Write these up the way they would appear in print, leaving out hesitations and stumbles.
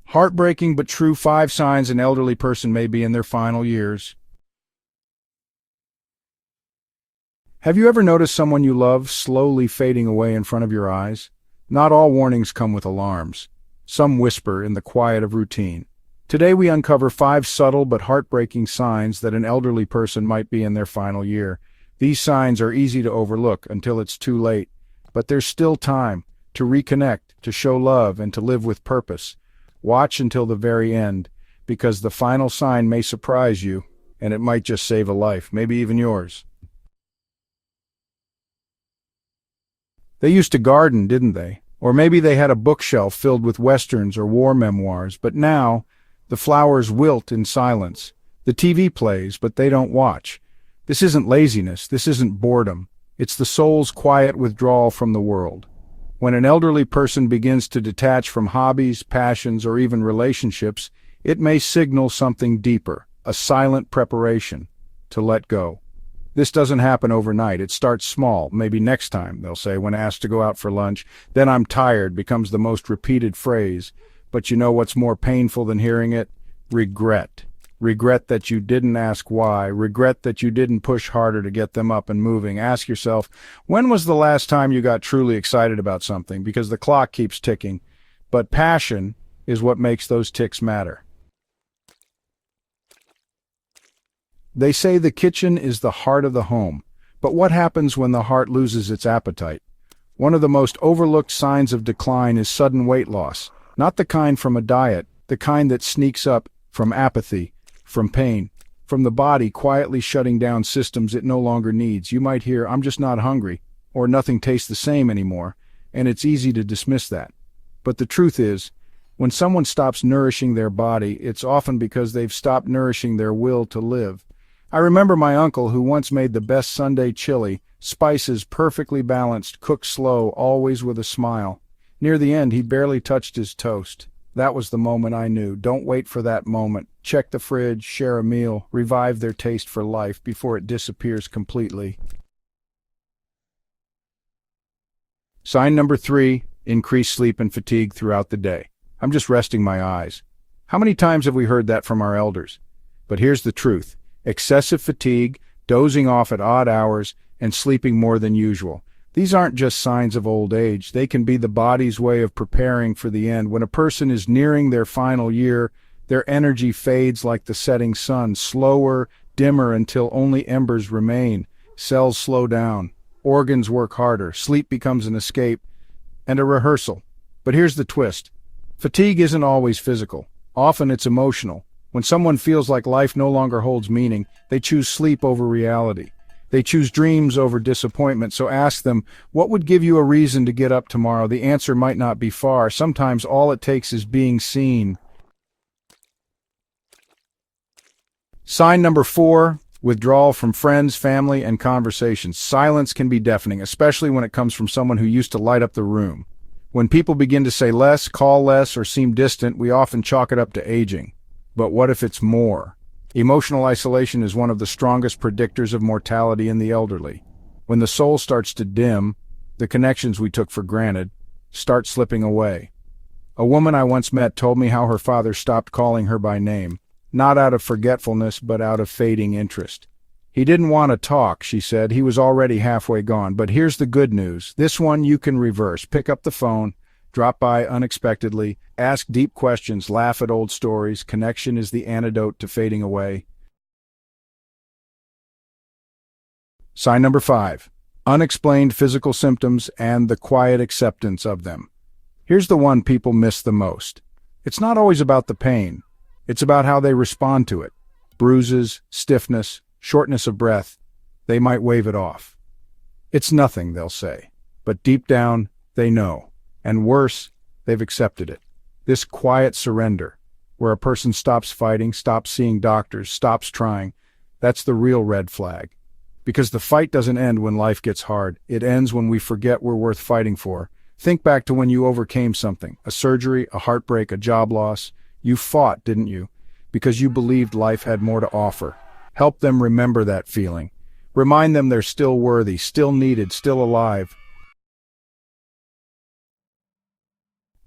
Heartbreaking but true 5 signs an elderly person may be in their final years. Have you ever noticed someone you love slowly fading away in front of your eyes? Not all warnings come with alarms. Some whisper in the quiet of routine. Today we uncover 5 subtle but heartbreaking signs that an elderly person might be in their final year. These signs are easy to overlook until it's too late, but there's still time to reconnect, to show love, and to live with purpose. Watch until the very end, because the final sign may surprise you, and it might just save a life, maybe even yours. They used to garden, didn't they? Or maybe they had a bookshelf filled with westerns or war memoirs, but now the flowers wilt in silence. The TV plays, but they don't watch. This isn't laziness, this isn't boredom. It's the soul's quiet withdrawal from the world. When an elderly person begins to detach from hobbies, passions, or even relationships, it may signal something deeper, a silent preparation to let go. This doesn't happen overnight. It starts small. Maybe next time, they'll say, when asked to go out for lunch. Then "I'm tired" becomes the most repeated phrase. But you know what's more painful than hearing it? Regret. Regret that you didn't ask why. Regret that you didn't push harder to get them up and moving. Ask yourself, when was the last time you got truly excited about something? Because the clock keeps ticking. But passion is what makes those ticks matter. They say the kitchen is the heart of the home. But what happens when the heart loses its appetite? One of the most overlooked signs of decline is sudden weight loss. Not the kind from a diet, the kind that sneaks up from apathy, from pain, from the body quietly shutting down systems it no longer needs. You might hear, "I'm just not hungry," or "nothing tastes the same anymore," and it's easy to dismiss that. But the truth is, when someone stops nourishing their body, it's often because they've stopped nourishing their will to live. I remember my uncle who once made the best Sunday chili, spices perfectly balanced, cooked slow, always with a smile. Near the end, he barely touched his toast. That was the moment I knew. Don't wait for that moment. Check the fridge, share a meal, revive their taste for life before it disappears completely. Sign number 3, increased sleep and fatigue throughout the day. "I'm just resting my eyes." How many times have we heard that from our elders? But here's the truth. Excessive fatigue, dozing off at odd hours, and sleeping more than usual. These aren't just signs of old age. They can be the body's way of preparing for the end. When a person is nearing their final year, their energy fades like the setting sun, slower, dimmer until only embers remain. Cells slow down. Organs work harder. Sleep becomes an escape and a rehearsal. But here's the twist. Fatigue isn't always physical. Often it's emotional. When someone feels like life no longer holds meaning, they choose sleep over reality. They choose dreams over disappointment. So ask them, what would give you a reason to get up tomorrow? The answer might not be far. Sometimes all it takes is being seen. Sign number 4, withdrawal from friends, family, and conversations. Silence can be deafening, especially when it comes from someone who used to light up the room. When people begin to say less, call less, or seem distant, we often chalk it up to aging. But what if it's more? Emotional isolation is one of the strongest predictors of mortality in the elderly. When the soul starts to dim, the connections we took for granted start slipping away. A woman I once met told me how her father stopped calling her by name, not out of forgetfulness, but out of fading interest. He didn't want to talk, she said. He was already halfway gone. But here's the good news. This one you can reverse. Pick up the phone, drop by unexpectedly, ask deep questions, laugh at old stories. Connection is the antidote to fading away. Sign number 5, unexplained physical symptoms and the quiet acceptance of them. Here's the one people miss the most. It's not always about the pain. It's about how they respond to it. Bruises, stiffness, shortness of breath. They might wave it off. It's nothing, they'll say. But deep down, they know. And worse, they've accepted it. This quiet surrender, where a person stops fighting, stops seeing doctors, stops trying, that's the real red flag. Because the fight doesn't end when life gets hard. It ends when we forget we're worth fighting for. Think back to when you overcame something, a surgery, a heartbreak, a job loss. You fought, didn't you? Because you believed life had more to offer. Help them remember that feeling. Remind them they're still worthy, still needed, still alive.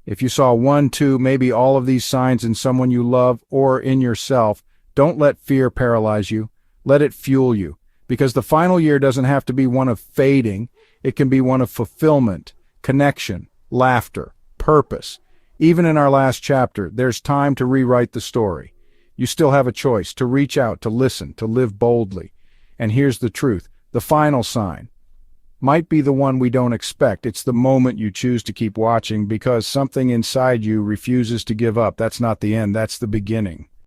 If you saw one, two, maybe all of these signs in someone you love or in yourself, don't let fear paralyze you. Let it fuel you. Because the final year doesn't have to be one of fading. It can be one of fulfillment, connection, laughter, purpose. Even in our last chapter, there's time to rewrite the story. You still have a choice to reach out, to listen, to live boldly. And here's the truth. The final sign might be the one we don't expect. It's the moment you choose to keep watching because something inside you refuses to give up. That's not the end. That's the beginning.